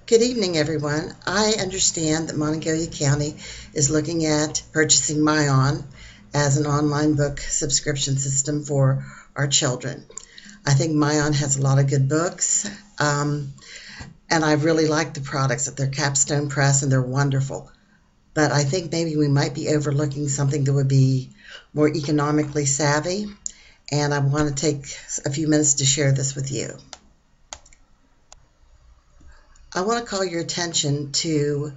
Good evening, everyone. I understand that Monongalia County is looking at purchasing Myon as an online book subscription system for our children. I think Myon has a lot of good books, and I really like the products. They're Capstone Press, and they're wonderful. But I think maybe we might be overlooking something that would be more economically savvy, and I want to take a few minutes to share this with you. I want to call your attention to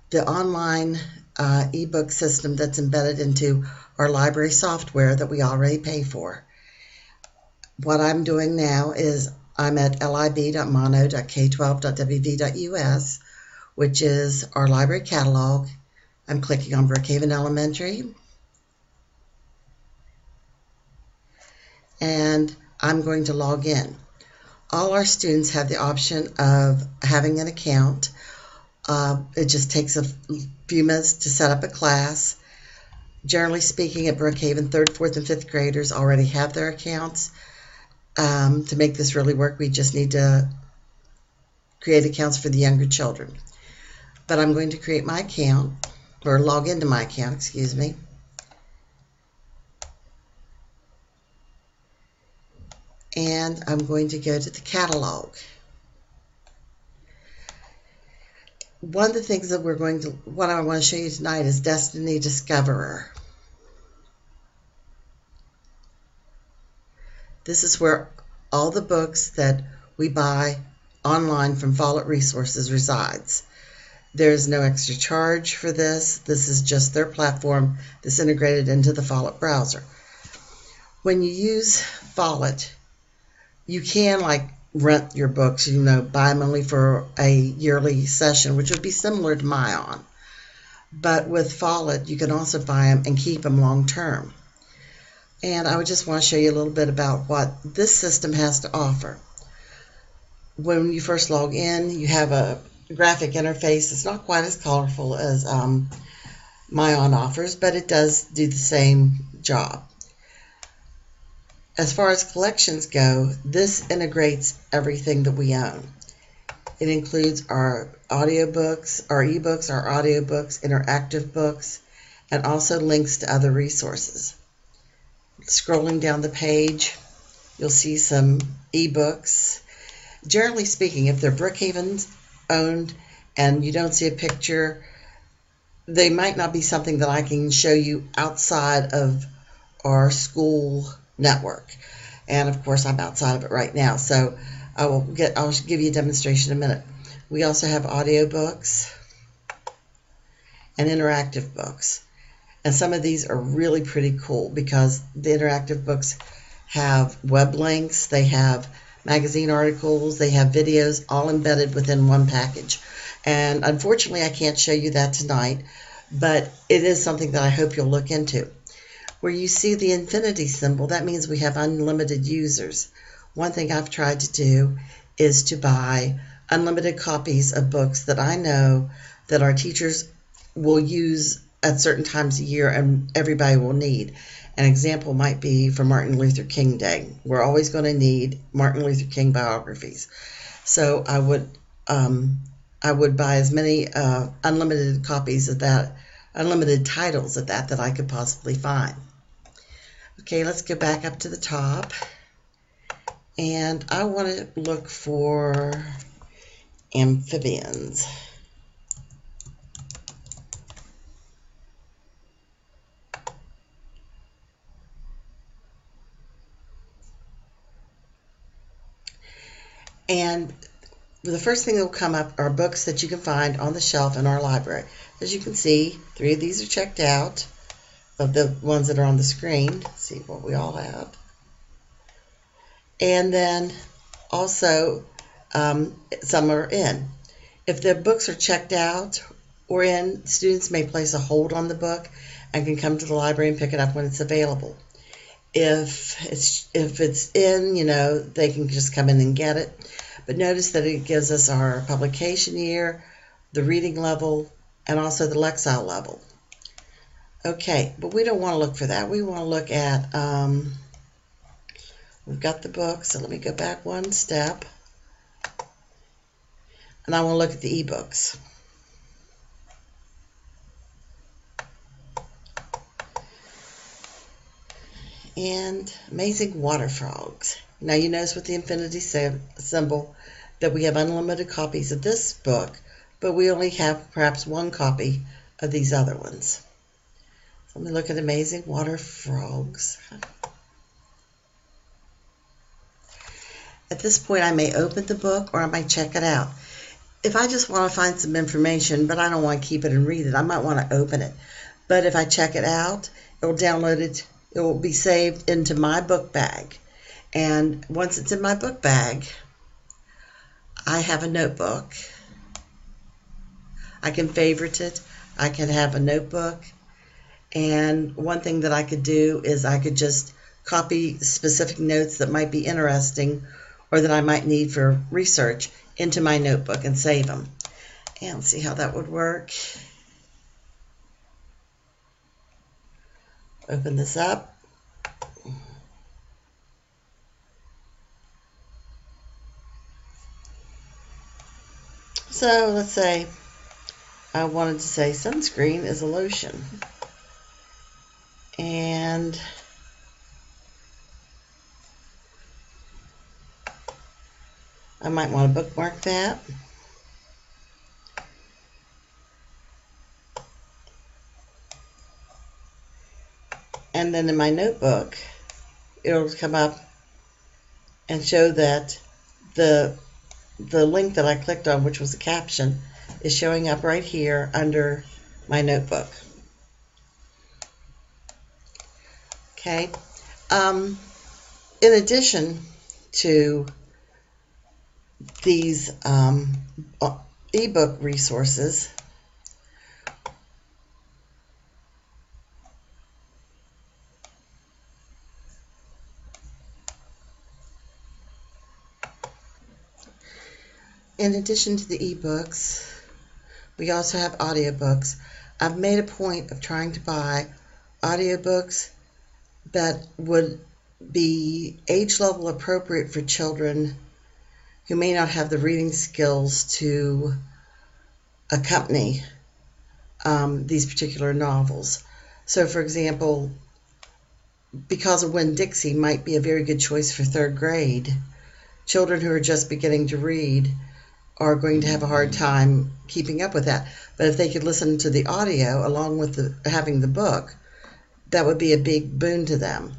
the online ebook system that's embedded into our library software that we already pay for. What I'm doing now is I'm at lib.mono.k12.wv.us, which is our library catalog. I'm clicking on Brookhaven Elementary, and I'm going to log in. All our students have the option of having an account. It just takes a few minutes to set up a class. Generally speaking, at Brookhaven, 3rd, 4th, and 5th graders already have their accounts. To make this really work, we just need to create accounts for the younger children. But I'm going to create my account, or log into my account, excuse me. And I'm going to go to the catalog. One of the things that what I want to show you tonight is Destiny Discoverer. This is where all the books that we buy online from Follett Resources resides. There's no extra charge for this. This is just their platform that's integrated into the Follett browser. When you use Follett, you can rent your books, buy them only for a yearly session, which would be similar to Myon. But with Follett, you can also buy them and keep them long term. And I would just want to show you a little bit about what this system has to offer. When you first log in, you have a graphic interface. It's not quite as colorful as Myon offers, but it does do the same job. As far as collections go, this integrates everything that we own. It includes our audiobooks, our ebooks, our audiobooks, interactive books, and also links to other resources. Scrolling down the page, you'll see some ebooks. Generally speaking, if they're Brookhaven owned and you don't see a picture, they might not be something that I can show you outside of our school network. And of course, I'm outside of it right now, so I'll give you a demonstration in a minute. We also have audiobooks and interactive books. And some of these are really pretty cool because the interactive books have web links, they have magazine articles, they have videos all embedded within one package. And unfortunately, I can't show you that tonight, but it is something that I hope you'll look into. Where you see the infinity symbol, that means we have unlimited users. One thing I've tried to do is to buy unlimited copies of books that I know that our teachers will use at certain times a year and everybody will need. An example might be for Martin Luther King Day. We're always going to need Martin Luther King biographies. So I would buy as many unlimited copies of that, unlimited titles of that I could possibly find. Okay, let's go back up to the top. And I want to look for amphibians. And the first thing that will come up are books that you can find on the shelf in our library. As you can see, 3 of these are checked out, of the ones that are on the screen. Let's see what we all have. And then also some are in. If the books are checked out or in, students may place a hold on the book and can come to the library and pick it up when it's available. If it's in, they can just come in and get it. But notice that it gives us our publication year, the reading level, and also the Lexile level. Okay, but we don't want to look for that. We want to look at, we've got the book, so let me go back one step. And I want to look at the eBooks. And Amazing Water Frogs. Now you notice with the infinity symbol that we have unlimited copies of this book, but we only have perhaps one copy of these other ones. So let me look at Amazing Water Frogs. At this point, I may open the book or I might check it out. If I just want to find some information, but I don't want to keep it and read it, I might want to open it. But if I check it out, it will download it. It will be saved into my book bag. And once it's in my book bag, I have a notebook. I can favorite it. I can have a notebook. And one thing that I could do is I could just copy specific notes that might be interesting or that I might need for research into my notebook and save them. And see how that would work. Open this up. So let's say I wanted to say sunscreen is a lotion. And I might want to bookmark that. And then in my notebook, it'll come up and show that the link that I clicked on, which was a caption, is showing up right here under my notebook. Okay. In addition to these ebook resources, we also have audiobooks. I've made a point of trying to buy audiobooks that would be age level appropriate for children who may not have the reading skills to accompany these particular novels. So, for example, Because of Winn-Dixie might be a very good choice for third grade. Children who are just beginning to read are going to have a hard time keeping up with that. But if they could listen to the audio along with having the book, that would be a big boon to them.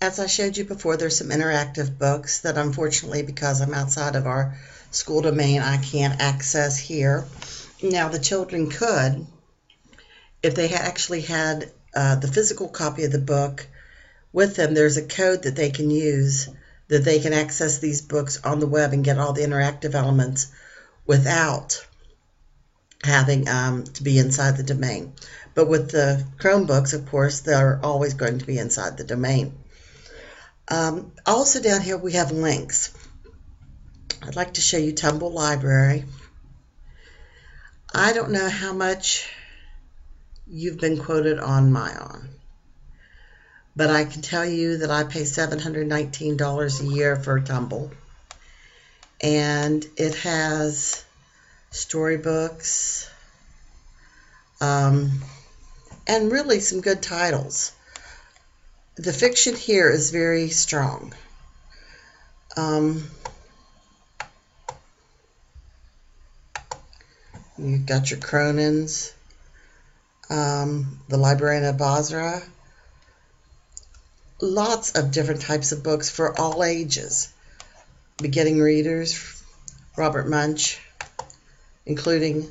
As I showed you before, there's some interactive books that unfortunately, because I'm outside of our school domain, I can't access here. Now, the children could, if they actually had the physical copy of the book with them. There's a code that they can use that they can access these books on the web and get all the interactive elements without having to be inside the domain. But with the Chromebooks, of course, they're always going to be inside the domain. Also down here we have links. I'd like to show you Tumble Library. I don't know how much you've been quoted on Myon, but I can tell you that I pay $719 a year for Tumble, and it has storybooks and really some good titles. The fiction here is very strong. You've got your Cronins, the Librarian of Basra, lots of different types of books for all ages. Beginning readers, Robert Munch, including,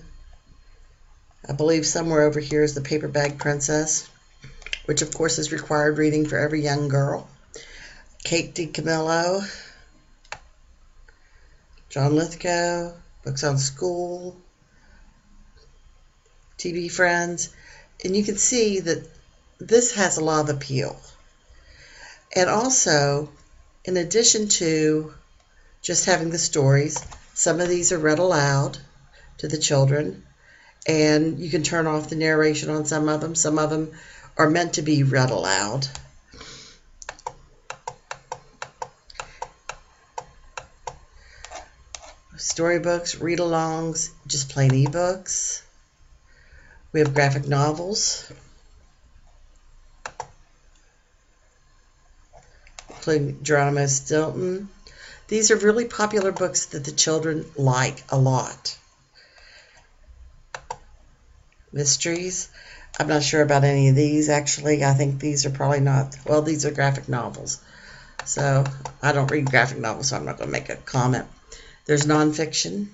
I believe somewhere over here is The Paper Bag Princess, which of course is required reading for every young girl. Kate DiCamillo, John Lithgow, books on school, TV Friends, and you can see that this has a lot of appeal. And also, in addition to just having the stories, some of these are read aloud to the children, and you can turn off the narration on some of them. Some of them are meant to be read aloud. storybooks, read-alongs, just plain ebooks. We have graphic novels, including Geronimo Stilton. These are really popular books that the children like a lot. Mysteries. I'm not sure about any of these, actually. I think these are probably not, well, these are graphic novels. So I don't read graphic novels, so I'm not going to make a comment. There's nonfiction.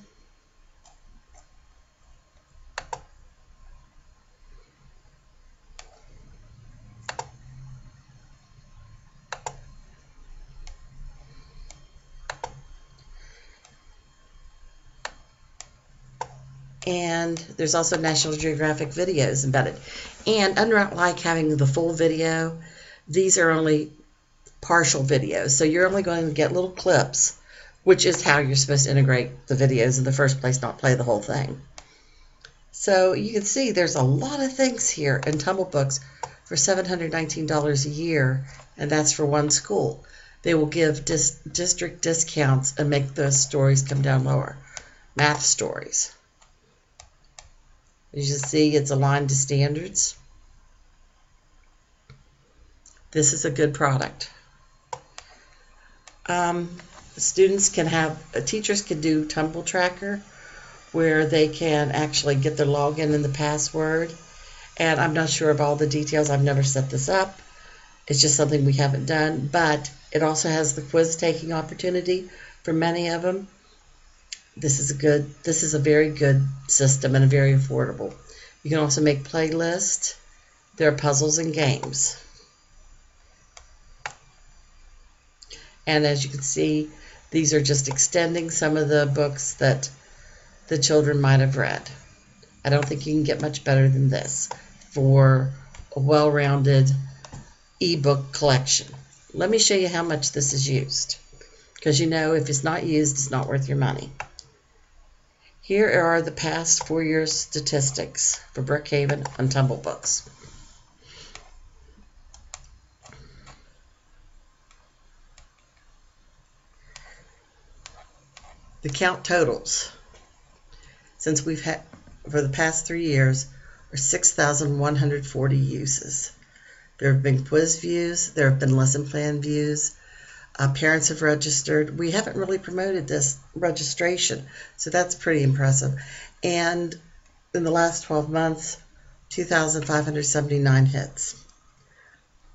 And there's also National Geographic videos embedded. And unlike having the full video, these are only partial videos. So you're only going to get little clips, which is how you're supposed to integrate the videos in the first place, not play the whole thing. So you can see there's a lot of things here in TumbleBooks for $719 a year, and that's for one school. They will give district discounts and make those stories come down lower. Math stories. As you see, it's aligned to standards. This is a good product. Students can have, teachers can do Tumble Tracker, where they can actually get their login and the password. And I'm not sure of all the details. I've never set this up. It's just something we haven't done. But it also has the quiz taking opportunity for many of them. This is a very good system and very affordable. You can also make playlists. There are puzzles and games. And as you can see, these are just extending some of the books that the children might have read. I don't think you can get much better than this for a well-rounded ebook collection. Let me show you how much this is used, because you know if it's not used, it's not worth your money. Here are the past 4 years statistics for Brookhaven on TumbleBooks. The count totals, since we've had, for the past 3 years, are 6,140 uses. There have been quiz views, there have been lesson plan views, parents have registered. We haven't really promoted this registration, so that's pretty impressive. And in the last 12 months, 2,579 hits.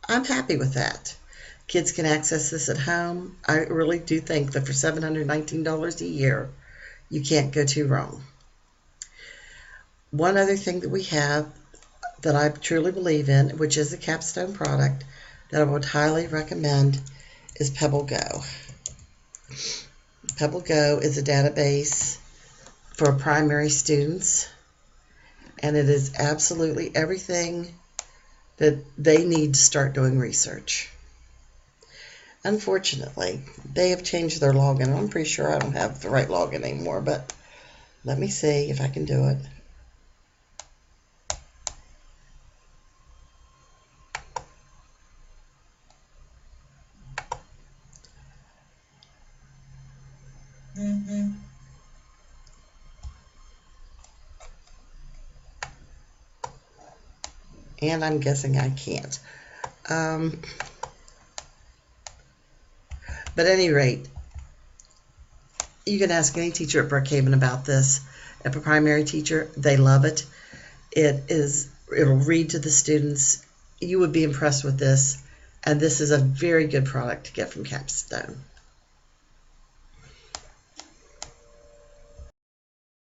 I'm happy with that. Kids can access this at home. I really do think that for $719 a year, you can't go too wrong. One other thing that we have that I truly believe in, which is a capstone product that I would highly recommend, is PebbleGo. PebbleGo is a database for primary students, and it is absolutely everything that they need to start doing research. Unfortunately, they have changed their login. I'm pretty sure I don't have the right login anymore, but let me see if I can do it. And I'm guessing I can't. But at any rate, you can ask any teacher at Brookhaven about this. If a primary teacher, they love it. It'll read to the students. You would be impressed with this, and this is a very good product to get from Capstone.